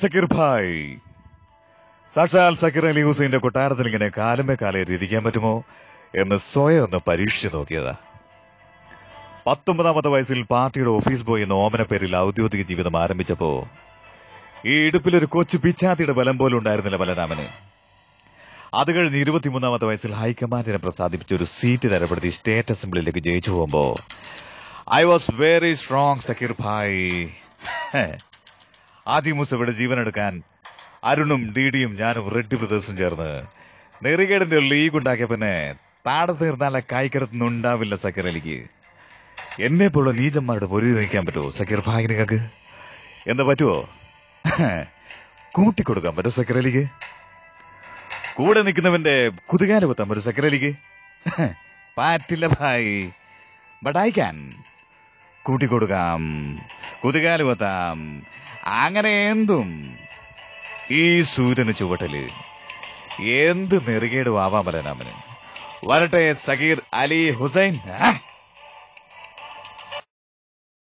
സക്കീർ ഭായ്, സാക്ഷാൽ സക്കീർ അലി ഹുസൈന്റെ കൊട്ടാരത്തിൽ ഇങ്ങനെ കാലുമേ കാലേറ്റ് ഇരിക്കാൻ പറ്റുമോ എന്ന് സ്വയം ഒന്ന് പരീക്ഷിച്ചു നോക്കിയതാ. 19ാമത്തെ വയസ്സിൽ പാർട്ടിയുടെ ഓഫീസ് ബോയ് എന്ന ഓമന പേരിൽ ഔദ്യോഗിക ജീവിതം ആരംഭിച്ചപ്പോ ഈ ഇടുപ്പിലൊരു കൊച്ചു പിച്ചാത്തിയുടെ ബലം പോലും ഉണ്ടായിരുന്നില്ല ബലരാമന്. അത് കഴിഞ്ഞ് 23ാമത്തെ വയസ്സിൽ ഹൈക്കമാൻഡിനെ പ്രസാദിപ്പിച്ച ഒരു സീറ്റ് തരപ്പെടുത്തി സ്റ്റേറ്റ് അസംബ്ലിയിലേക്ക് ജയിച്ചു പോകുമ്പോ I was very strong Zakir Bhai. ആദ്യം മുസയുടെ ജീവനെടുക്കാൻ അരുണും ഡിഡിയും ഞാനും റെഡ്ഡി ബ്രദേഴ്സും ചേർന്ന് നെറികേടിന്റെ ലീഗ് ഉണ്ടാക്കിയ പിന്നെ താടെ തീർന്നാലെ കായ്ക്കരത്തൊന്നും ഉണ്ടാവില്ല സക്കീർ അലിക്ക്. എന്നെ പോലുള്ള നീചന്മാരുടെ പൊരി നിൽക്കാൻ പറ്റുമോ സക്കീർ ഭായ്? നിങ്ങൾക്ക് എന്താ പറ്റുമോ? കൂട്ടിക്കൊടുക്കാൻ പറ്റുമോ സക്കീർ അലിക്ക്? കൂടെ നിൽക്കുന്നവന്റെ കുതുകാല കുത്താൻ പറ്റുമോ സക്കീർ അലിക്ക്? പറ്റില്ല ഭായ്. But I can. കൂട്ടിക്കൊടുക്കാം, കുതുകാല കുത്താം, അങ്ങനെ എന്തും. ഈ സൂര്യന് ചുവട്ടില് എന്ത് നെറുകേടും ആവാൻ ബലരാമന്. വരട്ടെ സക്കീർ അലി ഹുസൈൻ.